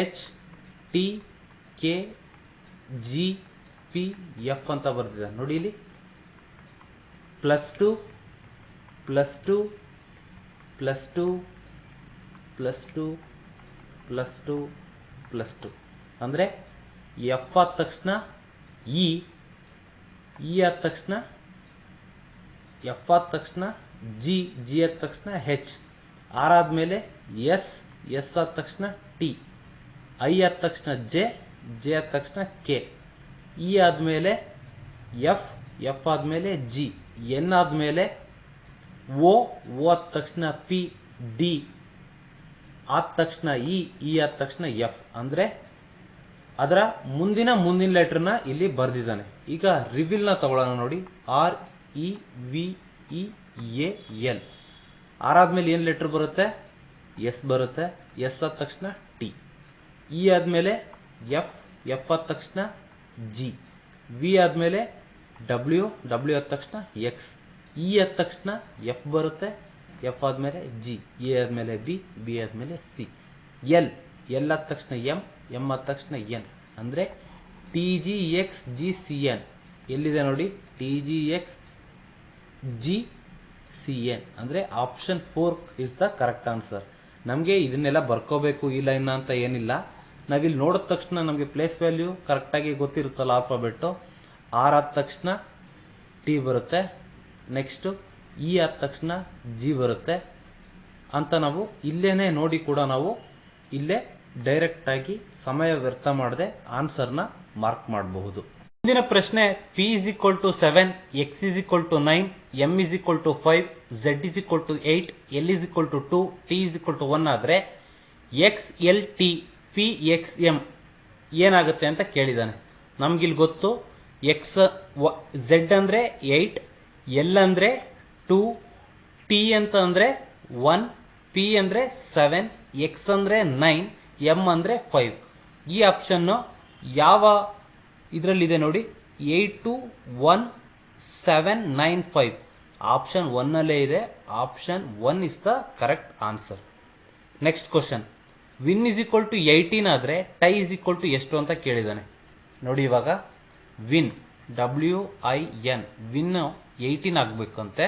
HTKGPF ಅಂತ ಬರೆದಿದ್ದಾನೆ. ನೋಡಿ ಇಲ್ಲಿ +2 +2 +2 +2 +2 +2 ಅಂದರೆ ಎಫ್ ಆದ ತಕ್ಷಣ ಇ ಆದ ತಕ್ಷಣ ಎಫ್ ಆದ ತಕ್ಷಣ ಜಿ ಆದ ತಕ್ಷಣ ಹೆಚ್, ಆರ್ ಆದಮೇಲೆ ಎಸ್ ಆದ ತಕ್ಷಣ ಟಿ, ಐ ಆದ ತಕ್ಷಣ ಜೆ ಆದ ತಕ್ಷಣ ಕೆ, ಇ ಆದಮೇಲೆ ಎಫ್ ಆದಮೇಲೆ ಜಿ, ಎನ್ ಆದಮೇಲೆ ಓ ಆದ ತಕ್ಷಣ ಪಿ, ಡಿ ಆದ ತಕ್ಷಣ ಇ ಆದ ತಕ್ಷಣ ಎಫ್. ಅಂದರೆ ಅದರ ಮುಂದಿನ ಲೆಟರ್ನ ಇಲ್ಲಿ ಬರೆದಿದ್ದಾನೆ. ಈಗ ರಿವಿಲ್ನ ತಗೊಳ್ಳೋಣ ನೋಡಿ, REVEAL. ಆರ್ ಆದ್ಮೇಲೆ ಏನು ಲೆಟರ್ ಬರುತ್ತೆ, ಎಸ್ ಬರುತ್ತೆ, ಎಸ್ ಆದ ತಕ್ಷಣ ಟಿ, ಇ ಆದಮೇಲೆ ಎಫ್ ಆದ ತಕ್ಷಣ ಜಿ, ವಿ ಆದಮೇಲೆ ಡಬ್ಲ್ಯೂ ಆದ ತಕ್ಷಣ ಎಕ್ಸ್, ಇ ಆದ ತಕ್ಷಣ ಎಫ್ ಬರುತ್ತೆ, ಎಫ್ ಆದಮೇಲೆ ಜಿ, ಎ ಆದಮೇಲೆ ಬಿ ಆದಮೇಲೆ ಸಿ, ಎಲ್ ಆದ ತಕ್ಷಣ ಎಂ ಆದ ತಕ್ಷಣ ಎನ್. ಅಂದರೆ TGXGCN ಎಲ್ಲಿದೆ ನೋಡಿ, TGXGCN. ಅಂದರೆ option 4 is the correct answer. ನಮಗೆ ಇದನ್ನೆಲ್ಲ ಬರ್ಕೋಬೇಕು ಈ ಲೈನ್ ಅಂತ ಏನಿಲ್ಲ. ನಾವಿಲ್ಲಿ ನೋಡಿದ ತಕ್ಷಣ ನಮಗೆ ಪ್ಲೇಸ್ ವ್ಯಾಲ್ಯೂ ಕರೆಕ್ಟಾಗಿ ಗೊತ್ತಿರುತ್ತಲ್ಲ ಆಲ್ಫಾಬೆಟ್ಟು. ಆರ್ ಆದ ತಕ್ಷಣ ಟಿ ಬರುತ್ತೆ, ನೆಕ್ಸ್ಟು ಇ ಆದ ತಕ್ಷಣ ಜಿ ಬರುತ್ತೆ ಅಂತ ನಾವು ಇಲ್ಲೇನೆ ನೋಡಿ ಕೂಡ ನಾವು ಇಲ್ಲೇ ಡೈರೆಕ್ಟ್ ಆಗಿ ಸಮಯ ವ್ಯರ್ಥ ಮಾಡದೆ ಆನ್ಸರ್ನ ಮಾರ್ಕ್ ಮಾಡಬಹುದು. ಮುಂದಿನ ಪ್ರಶ್ನೆ p is equal to 7, x is equal to 9, m is equal to 5, z is equal to 8, l is equal to 2, t is equal to 1 ಆದ್ರೆ x l t p x m ಏನಾಗುತ್ತೆ ಅಂತ ಕೇಳಿದಾನೆ. ನಮ್ಗಿಲ್ಲಿ ಗೊತ್ತು x z ಅಂದ್ರೆ 8, l ಅಂದ್ರೆ 2, t ಅಂತ ಅಂದ್ರೆ 1, p ಅಂದ್ರೆ 7, x ಅಂದ್ರೆ 9, m ಅಂದ್ರೆ 5. ಈ ಆಪ್ಷನ್ ಯಾವ ಇದರಲ್ಲಿದೆ ನೋಡಿ, 821795 ಆಪ್ಷನ್ 1 ನಲ್ಲೇ ಇದೆ. Option 1 is the correct answer. Next question, when is equal to 18 ಆದ್ರೆ ಟೈ ಇಸ್ ಈಕ್ವಲ್ ಟು ಎಷ್ಟು ಅಂತ ಕೇಳಿದಾನೆ. ನೋಡಿ ಇವಾಗ ವಿನ್ WIN ವಿನ್ 18 ಆಗಬೇಕಂತೆ,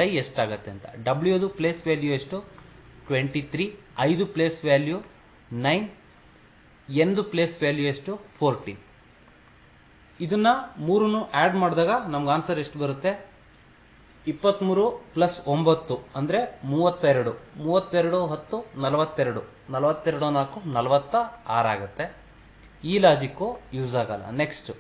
ಟೈ ಎಷ್ಟಾಗತ್ತೆ ಅಂತ. ಡಬ್ಲ್ಯೂದು ಪ್ಲೇಸ್ ವ್ಯಾಲ್ಯೂ ಎಷ್ಟು 23, 5 ಪ್ಲೇಸ್ ವ್ಯಾಲ್ಯೂ 9, ಎಂದು ಪ್ಲೇಸ್ ವ್ಯಾಲ್ಯೂ ಎಷ್ಟು 14. ಇದನ್ನ ಮೂರನ್ನು ಆಡ್ ಮಾಡಿದಾಗ ನಮ್ಗೆ ಆನ್ಸರ್ ಎಷ್ಟು ಬರುತ್ತೆ, 23 ಪ್ಲಸ್ 9 ಅಂದ್ರೆ 32, 32 10 42, 42 4 46 ಆಗುತ್ತೆ. ಈ ಲಾಜಿಕ್ಕು ಯೂಸ್ ಆಗಲ್ಲ. ನೆಕ್ಸ್ಟ್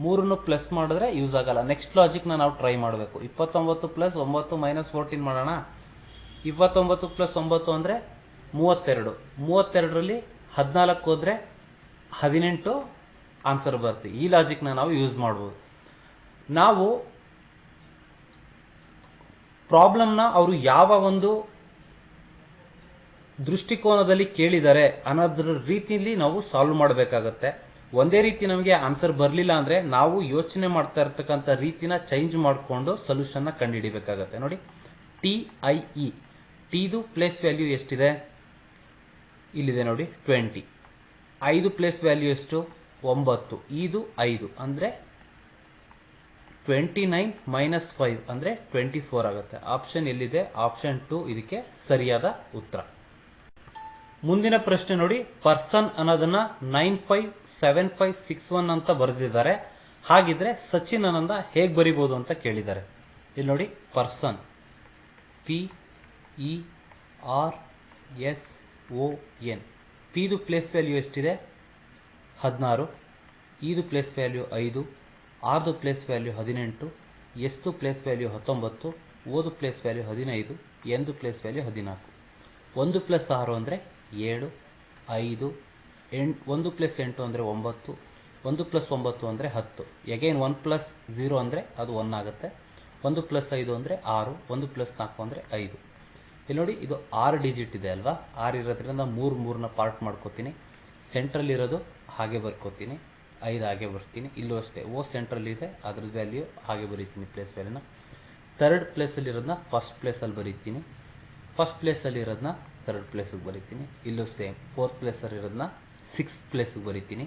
ಮೂರನ್ನು ಪ್ಲಸ್ ಮಾಡಿದ್ರೆ ಯೂಸ್ ಆಗಲ್ಲ. ನೆಕ್ಸ್ಟ್ ಲಾಜಿಕ್ನ ನಾವು ಟ್ರೈ ಮಾಡಬೇಕು. 29 ಪ್ಲಸ್ 9 ಮೈನಸ್ 14 ಮಾಡೋಣ. 29 ಪ್ಲಸ್ 9 ಅಂದರೆ 32, 32ರಲ್ಲಿ 14 ಹೋದ್ರೆ 18 ಆನ್ಸರ್ ಬರುತ್ತೆ. ಈ ಲಾಜಿಕ್ನ ನಾವು ಯೂಸ್ ಮಾಡ್ಬೋದು. ನಾವು ಪ್ರಾಬ್ಲಮ್ನ ಅವರು ಯಾವ ಒಂದು ದೃಷ್ಟಿಕೋನದಲ್ಲಿ ಕೇಳಿದ್ದಾರೆ ಅನ್ನೋದ್ರ ರೀತಿಯಲ್ಲಿ ನಾವು ಸಾಲ್ವ್ ಮಾಡಬೇಕಾಗತ್ತೆ. ಒಂದೇ ರೀತಿ ನಮಗೆ ಆನ್ಸರ್ ಬರಲಿಲ್ಲ ಅಂದ್ರೆ ನಾವು ಯೋಚನೆ ಮಾಡ್ತಾ ಇರ್ತಕ್ಕಂಥ ರೀತಿನ ಚೇಂಜ್ ಮಾಡಿಕೊಂಡು ಸೊಲ್ಯೂಷನ್ನ ಕಂಡುಹಿಡಿಬೇಕಾಗತ್ತೆ. ನೋಡಿ TIE, ಟಿದು ಪ್ಲೇಸ್ ವ್ಯಾಲ್ಯೂ ಎಷ್ಟಿದೆ, ಇಲ್ಲಿದೆ ನೋಡಿ 20, 5 ಪ್ಲೇಸ್ ವ್ಯಾಲ್ಯೂ ಎಷ್ಟು 9, ಇದು 5 ಅಂದ್ರೆ 29 ಮೈನಸ್ 5 ಅಂದ್ರೆ 24 ಆಗುತ್ತೆ. ಆಪ್ಷನ್ ಎಲ್ಲಿದೆ, ಆಪ್ಷನ್ 2 ಇದಕ್ಕೆ ಸರಿಯಾದ ಉತ್ತರ. ಮುಂದಿನ ಪ್ರಶ್ನೆ ನೋಡಿ, ಪರ್ಸನ್ ಅನ್ನೋದನ್ನ 957561 ಅಂತ ಬರೆದಿದ್ದಾರೆ. ಹಾಗಿದ್ರೆ ಸಚಿನ್ ಅನ್ನೋದ ಹೇಗೆ ಬರಿಬಹುದು ಅಂತ ಕೇಳಿದ್ದಾರೆ. ಇಲ್ಲಿ ನೋಡಿ ಪರ್ಸನ್ PERSON, ಪಿದು ಪ್ಲೇಸ್ ವ್ಯಾಲ್ಯೂ ಎಷ್ಟಿದೆ 16, ಇದು ಪ್ಲೇಸ್ ವ್ಯಾಲ್ಯೂ 5, ಆರ್ದು ಪ್ಲೇಸ್ ವ್ಯಾಲ್ಯೂ 18, ಎಷ್ಟು ಪ್ಲೇಸ್ ವ್ಯಾಲ್ಯೂ 19, ಓದು ಪ್ಲೇಸ್ ವ್ಯಾಲ್ಯೂ 15, ಎಂದು ಪ್ಲೇಸ್ ವ್ಯಾಲ್ಯೂ 14. 1 ಪ್ಲಸ್ 6 ಅಂದರೆ 7, 5, 1 ಪ್ಲಸ್ 8 ಅಂದರೆ 9, 1 ಪ್ಲಸ್ 9 ಅಂದರೆ 10. ಎಗೈನ್ 1 ಪ್ಲಸ್ 0 ಅಂದರೆ ಅದು 1 ಆಗುತ್ತೆ. 1 ಪ್ಲಸ್ 5 ಅಂದರೆ 6, 1 ಪ್ಲಸ್ 4 ಅಂದರೆ 5. ಇಲ್ಲಿ ನೋಡಿ ಇದು 6 ಡಿಜಿಟ್ ಇದೆ ಅಲ್ವಾ. 6 ಇರೋದ್ರಿಂದ 3ನ ಪಾರ್ಟ್ ಮಾಡ್ಕೋತೀನಿ. ಸೆಂಟ್ರಲ್ ಇರೋದು ಹಾಗೆ ಬರ್ಕೋತೀನಿ, 5 ಹಾಗೆ ಬರ್ತೀನಿ. ಇಲ್ಲೂ ಅಷ್ಟೇ ಓ ಸೆಂಟ್ರಲ್ ಇದೆ, ಅದ್ರ ವ್ಯಾಲ್ಯೂ ಹಾಗೆ ಬರೀತೀನಿ ಪ್ಲೇಸ್ ವ್ಯಾಲ್ಯೂನ. ಥರ್ಡ್ ಪ್ಲೇಸಲ್ಲಿ ಇರೋದನ್ನ ಫಸ್ಟ್ ಪ್ಲೇಸಲ್ಲಿ ಬರೀತೀನಿ, ಫಸ್ಟ್ ಪ್ಲೇಸಲ್ಲಿ ಇರೋದನ್ನ ಥರ್ಡ್ ಪ್ಲೇಸಿಗೆ ಬರೀತೀನಿ. ಇಲ್ಲೂ ಸೇಮ್. ಫೋರ್ತ್ ಪ್ಲೇಸಲ್ಲಿ ಇರೋದನ್ನ ಸಿಕ್ಸ್ತ್ ಪ್ಲೇಸಿಗೆ ಬರೀತೀನಿ,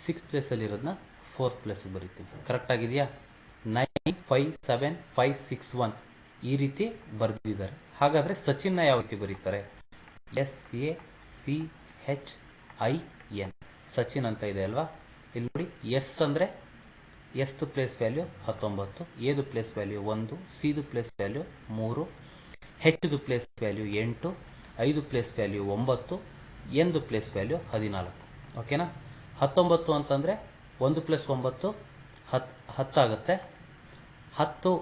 ಸಿಕ್ಸ್ತ್ ಪ್ಲೇಸಲ್ಲಿ ಇರೋದನ್ನ ಫೋರ್ತ್ ಪ್ಲೇಸಿಗೆ ಬರೀತೀನಿ. ಕರೆಕ್ಟ್ ಆಗಿದೆಯಾ? 957561 ಈ ರೀತಿ ಬರೆದಿದ್ದಾರೆ. ಹಾಗಾದ್ರೆ ಸಚಿನ್ನ ಯಾವ ರೀತಿ ಬರೀತಾರೆ? SACHIN ಸಚಿನ್ ಅಂತ ಇದೆ ಅಲ್ವಾ. ಇಲ್ಲಿ ನೋಡಿ ಎಸ್ ಅಂದ್ರೆ ಎಸ್ದು ಪ್ಲೇಸ್ ವ್ಯಾಲ್ಯೂ 19, ಎದು ಪ್ಲೇಸ್ ವ್ಯಾಲ್ಯೂ 1, ಸಿದು ಪ್ಲೇಸ್ ವ್ಯಾಲ್ಯೂ 3, ಹೆಚ್ದು ಪ್ಲೇಸ್ ವ್ಯಾಲ್ಯೂ 8, 5 ಪ್ಲೇಸ್ ವ್ಯಾಲ್ಯೂ 9, ಎಂದು ಪ್ಲೇಸ್ ವ್ಯಾಲ್ಯೂ 14. ಓಕೆನಾ? 19 ಅಂತಂದ್ರೆ 1 ಪ್ಲಸ್ 9 10 ಆಗುತ್ತೆ. 10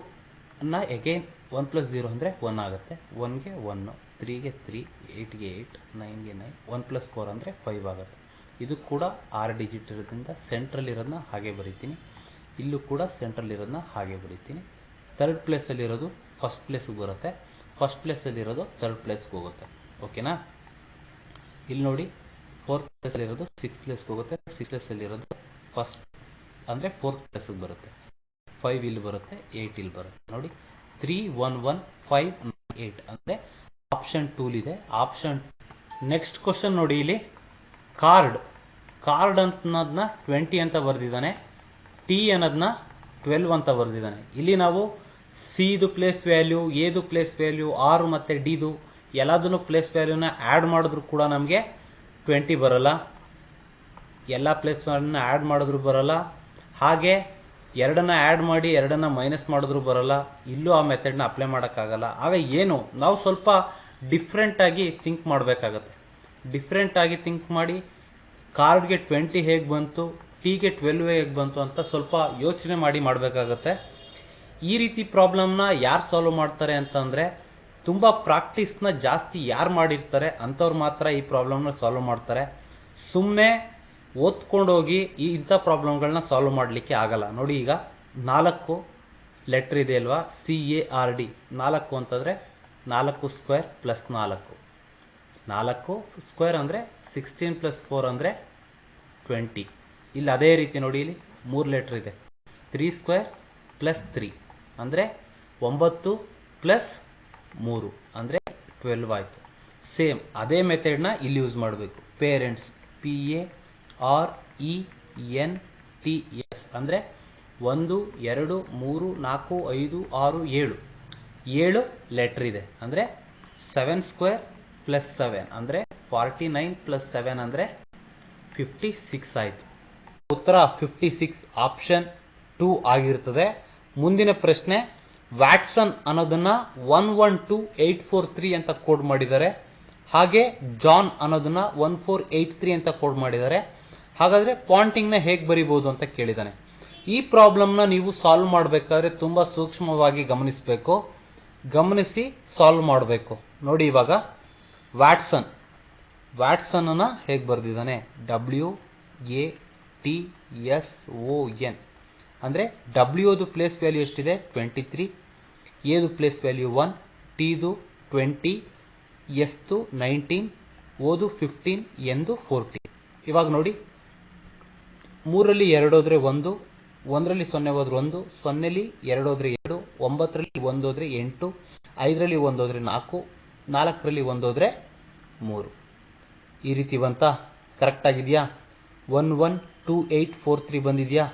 ಎಗೈನ್ 1 ಪ್ಲಸ್ 0 ಅಂದರೆ 1 ಆಗುತ್ತೆ. 1ಗೆ 1, 3ಗೆ 3, 8ಗೆ 8, 9ಗೆ 9, 1 ಪ್ಲಸ್ 4 ಅಂದರೆ 5 ಆಗುತ್ತೆ. ಇದು ಕೂಡ 6 ಡಿಜಿಟ್ ಇರೋದ್ರಿಂದ ಸೆಂಟ್ರಲ್ ಇರೋದನ್ನ ಹಾಗೆ ಬರೀತೀನಿ. ಇಲ್ಲೂ ಕೂಡ ಸೆಂಟ್ರಲ್ ಇರೋದನ್ನ ಹಾಗೆ ಬರೀತೀನಿ. ಥರ್ಡ್ ಪ್ಲೇಸಲ್ಲಿರೋದು ಫಸ್ಟ್ ಪ್ಲೇಸ್ಗೆ ಬರುತ್ತೆ, ಫಸ್ಟ್ ಪ್ಲೇಸಲ್ಲಿರೋದು ಥರ್ಡ್ ಪ್ಲೇಸ್ಗೆ ಹೋಗುತ್ತೆ. ಓಕೆನಾ? ಇಲ್ಲಿ ನೋಡಿ ಫೋರ್ತ್ ಪ್ಲೇಸಲ್ಲಿರೋದು ಸಿಕ್ಸ್ ಪ್ಲೇಸ್ಗೆ ಹೋಗುತ್ತೆ, ಸಿಕ್ಸ್ ಪ್ಲೇಸಲ್ಲಿರೋದು ಫಸ್ಟ್ ಅಂದರೆ ಫೋರ್ತ್ ಪ್ಲೇಸ್ಗೆ ಬರುತ್ತೆ. 5 ಇಲ್ಲಿ ಬರುತ್ತೆ, 8 ಇಲ್ಲಿ ಬರುತ್ತೆ. ನೋಡಿ 311598 ಅಂದರೆ ಆಪ್ಷನ್ 2 ಇದೆ. ಆಪ್ಷನ್ ನೆಕ್ಸ್ಟ್ ಕ್ವಶನ್ ನೋಡಿ, ಇಲ್ಲಿ ಕಾರ್ಡ್ ಅನ್ನೋದನ್ನ 20 ಅಂತ ಬರೆದಿದ್ದಾನೆ, ಟಿ ಅನ್ನೋದನ್ನ 12 ಅಂತ ಬರೆದಿದ್ದಾನೆ. ಇಲ್ಲಿ ನಾವು ಸಿದು ಪ್ಲೇಸ್ ವ್ಯಾಲ್ಯೂ, ಎದು ಪ್ಲೇಸ್ ವ್ಯಾಲ್ಯೂ, ಆರ್ ಮತ್ತು ಡಿದು ಎಲ್ಲದನ್ನು ಪ್ಲೇಸ್ ವ್ಯಾಲ್ಯೂನ ಆ್ಯಡ್ ಮಾಡಿದ್ರು ಕೂಡ ನಮಗೆ 20 ಬರಲ್ಲ. ಎಲ್ಲ ಪ್ಲೇಸ್ ವ್ಯಾಲ್ಯೂನ ಆ್ಯಡ್ ಮಾಡಿದ್ರು ಬರಲ್ಲ. ಹಾಗೆ ಎರಡನ್ನ ಆ್ಯಡ್ ಮಾಡಿ ಎರಡನ್ನ ಮೈನಸ್ ಮಾಡಿದ್ರು ಬರಲ್ಲ. ಇಲ್ಲೂ ಆ ಮೆಥಡ್ನ ಅಪ್ಲೈ ಮಾಡೋಕ್ಕಾಗಲ್ಲ. ಆಗ ಏನು, ನಾವು ಸ್ವಲ್ಪ ಡಿಫ್ರೆಂಟಾಗಿ ಥಿಂಕ್ ಮಾಡಬೇಕಾಗತ್ತೆ. ಡಿಫ್ರೆಂಟ್ ಆಗಿ ಥಿಂಕ್ ಮಾಡಿ. ಕಾರ್ಡ್ಗೆ 20 ಹೇಗೆ ಬಂತು, ಟೀಗೆ 12 ಹೇಗೆ ಬಂತು ಅಂತ ಸ್ವಲ್ಪ ಯೋಚನೆ ಮಾಡಿ ಮಾಡಬೇಕಾಗತ್ತೆ. ಈ ರೀತಿ ಪ್ರಾಬ್ಲಮ್ನ ಯಾರು ಸಾಲ್ವ್ ಮಾಡ್ತಾರೆ ಅಂತಂದರೆ, ತುಂಬ ಪ್ರಾಕ್ಟೀಸ್ನ ಜಾಸ್ತಿ ಯಾರು ಮಾಡಿರ್ತಾರೆ ಅಂಥವ್ರು ಮಾತ್ರ ಈ ಪ್ರಾಬ್ಲಮ್ನ ಸಾಲ್ವ್ ಮಾಡ್ತಾರೆ. ಸುಮ್ಮನೆ ಓದ್ಕೊಂಡೋಗಿ ಇಂಥ ಪ್ರಾಬ್ಲಮ್ಗಳನ್ನ ಸಾಲ್ವ್ ಮಾಡಲಿಕ್ಕೆ ಆಗಲ್ಲ. ನೋಡಿ, ಈಗ 4 ಲೆಟ್ರ್ ಇದೆ ಅಲ್ವಾ, CARD. 4 ಅಂತಂದರೆ 4 ಸ್ಕ್ವೇರ್ ಪ್ಲಸ್ 4 ಸ್ಕ್ವೇರ್ ಅಂದರೆ 16 ಪ್ಲಸ್ 4 ಅಂದರೆ 20. ಇಲ್ಲಿ ಅದೇ ರೀತಿ ನೋಡಿ, ಇಲ್ಲಿ 3 ಲೆಟ್ರ್ ಇದೆ. 3 ಸ್ಕ್ವೇರ್ ಪ್ಲಸ್ 3 ಅಂದರೆ 9 ಪ್ಲಸ್ 3 ಅಂದರೆ 12 ಆಯಿತು. ಸೇಮ್ ಅದೇ ಮೆಥಡ್ನ ಇಲ್ಲಿ ಯೂಸ್ ಮಾಡಬೇಕು. ಪೇರೆಂಟ್ಸ್ PARENTS ಅಂದರೆ 1 2 3 4 5 6 7 ಲೆಟ್ರ್ ಇದೆ. ಅಂದರೆ 7 ಸ್ಕ್ವೇರ್ ಪ್ಲಸ್ 7 ಅಂದರೆ 49 ಪ್ಲಸ್ 7 ಅಂದರೆ 56 ಆಯಿತು. ಉತ್ತರ 56 ಆಪ್ಷನ್ 2 ಆಗಿರ್ತದೆ. ಮುಂದಿನ ಪ್ರಶ್ನೆ, ವ್ಯಾಟ್ಸನ್ ಅನ್ನೋದನ್ನ 112843 ಅಂತ ಕೋಡ್ ಮಾಡಿದ್ದಾರೆ. ಹಾಗೆ ಜಾನ್ ಅನ್ನೋದನ್ನ 1483 ಅಂತ ಕೋಡ್ ಮಾಡಿದ್ದಾರೆ. ಹಾಗಾದ್ರೆ ಪಾಂಟಿಂಗ್ನ ಹೇಗೆ ಬರಿಬಹುದು ಅಂತ ಕೇಳಿದಾನೆ. ಈ ಪ್ರಾಬ್ಲಮ್ನ ನೀವು ಸಾಲ್ವ್ ಮಾಡಬೇಕಾದ್ರೆ ತುಂಬಾ ಸೂಕ್ಷ್ಮವಾಗಿ ಗಮನಿಸಬೇಕು. ಗಮನಿಸಿ ಸಾಲ್ವ್ ಮಾಡಬೇಕು. ನೋಡಿ, ಇವಾಗ ವ್ಯಾಟ್ಸನ್ ಅನ್ನ ಹೇಗೆ ಬರೆದಿದ್ದಾನೆ, WATSON ಅಂದರೆ ಡಬ್ಲ್ಯೂದು ಪ್ಲೇಸ್ ವ್ಯಾಲ್ಯೂ ಎಷ್ಟಿದೆ, 23, ಎದು ಪ್ಲೇಸ್ ವ್ಯಾಲ್ಯೂ 1, ಟಿದು 20, ಎಸ್ದು 19, ಓದು 15, ಎಂದು 40. ಇವಾಗ ನೋಡಿ, 3ರಲ್ಲಿ 2 ಹೋದ್ರೆ 1, 1ರಲ್ಲಿ 0 ಹೋದ್ರೆ 1, 0ರಲ್ಲಿ 2 ಹೋದ್ರೆ 2, 9ರಲ್ಲಿ 1 ಹೋದ್ರೆ 8, 5ರಲ್ಲಿ 1 ಹೋದ್ರೆ 4, 4ರಲ್ಲಿ 1 ಹೋದ್ರೆ 3. ಈ ರೀತಿ ಬಂತ? ಕರೆಕ್ಟ್ ಆಗಿದೆಯಾ? 112843 ಬಂದಿದೆಯಾ?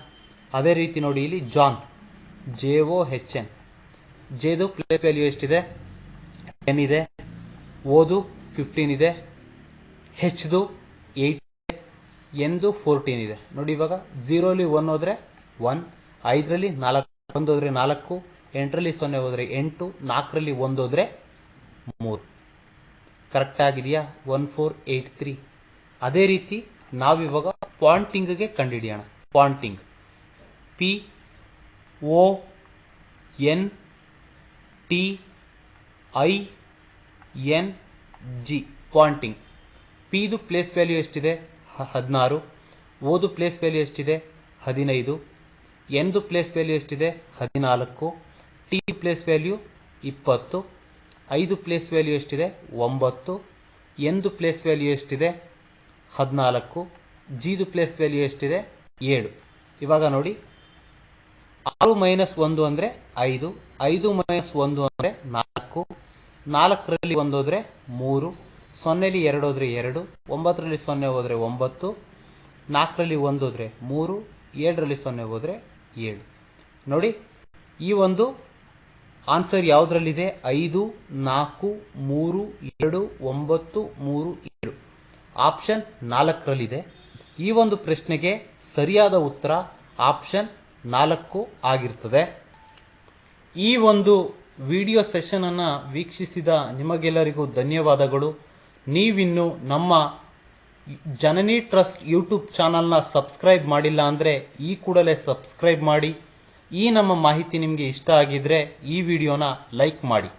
ಅದೇ ರೀತಿ ನೋಡಿ, ಇಲ್ಲಿ ಜಾನ್ JOHN, ಜೆದು ಪ್ಲೇಸ್ ವ್ಯಾಲ್ಯೂ ಎಷ್ಟಿದೆ, 10 ಇದೆ. ಓದು 15 ಇದೆ. ಹೆಚ್ದು 8 ಇದೆ. ಎಂದು 14 ಇದೆ. ನೋಡಿ, ಇವಾಗ 0ರಲ್ಲಿ 1 ಹೋದ್ರೆ 1, 5ರಲ್ಲಿ 4 1 ಹೋದ್ರೆ 4, 8ರಲ್ಲಿ 0 ಹೋದ್ರೆ 8, 4ರಲ್ಲಿ 1 ಹೋದ್ರೆ 3. ಕರೆಕ್ಟ್ ಆಗಿದೆಯಾ? 1483. ಅದೇ ರೀತಿ ನಾವಿವಾಗ ಪಾಂಟಿಂಗ್ಗೆ ಕಂಡುಹಿಡಿಯೋಣ. Ponting PONTING. ಪಾಂಟಿಂಗ್. ಪಿದು ಪ್ಲೇಸ್ ವ್ಯಾಲ್ಯೂ ಎಷ್ಟಿದೆ, 16. ಓದು ಪ್ಲೇಸ್ ವ್ಯಾಲ್ಯೂ ಎಷ್ಟಿದೆ, 15. ಎಂದು ಪ್ಲೇಸ್ ವ್ಯಾಲ್ಯೂ ಎಷ್ಟಿದೆ, 14. T place value 20. 5 place value ಎಷ್ಟಿದೆ, 9. ಎಂದು ಪ್ಲೇಸ್ ವ್ಯಾಲ್ಯೂ ಎಷ್ಟಿದೆ, 14. ಜಿದು ಪ್ಲೇಸ್ ವ್ಯಾಲ್ಯೂ ಎಷ್ಟಿದೆ, 7. ಇವಾಗ ನೋಡಿ, 6 ಮೈನಸ್ 1 ಅಂದರೆ 5, 5 ಮೈನಸ್ 1 ಅಂದರೆ 4, 4ರಲ್ಲಿ 1 ಹೋದ್ರೆ 3, 0ರಲ್ಲಿ 2 ಹೋದ್ರೆ 2, 9ರಲ್ಲಿ 0 ಹೋದ್ರೆ 9, 4ರಲ್ಲಿ 1 ಹೋದ್ರೆ 3, 7ರಲ್ಲಿ 0 ಹೋದ್ರೆ 7. ನೋಡಿ, ಈ ಒಂದು ಆನ್ಸರ್ ಯಾವುದ್ರಲ್ಲಿದೆ, 5 4 3 2 9 3 7 ಆಪ್ಷನ್ 4ರಲ್ಲಿದೆ. ಈ ಒಂದು ಪ್ರಶ್ನೆಗೆ ಸರಿಯಾದ ಉತ್ತರ ಆಪ್ಷನ್ 4 ಆಗಿರ್ತದೆ. ಈ ಒಂದು ವಿಡಿಯೋ ಸೆಷನ್ ಅನ್ನು ವೀಕ್ಷಿಸಿದ ನಿಮಗೆಲ್ಲರಿಗೂ ಧನ್ಯವಾದಗಳು. ನೀವಿನ್ನು ನಮ್ಮ ಜನನಿ ಟ್ರಸ್ಟ್ ಯೂಟ್ಯೂಬ್ ಚಾನಲ್ನ ಸಬ್ಸ್ಕ್ರೈಬ್ ಮಾಡಿಲ್ಲ ಅಂದರೆ ಈ ಕೂಡಲೇ ಸಬ್ಸ್ಕ್ರೈಬ್ ಮಾಡಿ. ಈ ನಮ್ಮ ಮಾಹಿತಿ ನಿಮಗೆ ಇಷ್ಟ ಆಗಿದ್ರೆ ಈ ವಿಡಿಯೋನ ಲೈಕ್ ಮಾಡಿ.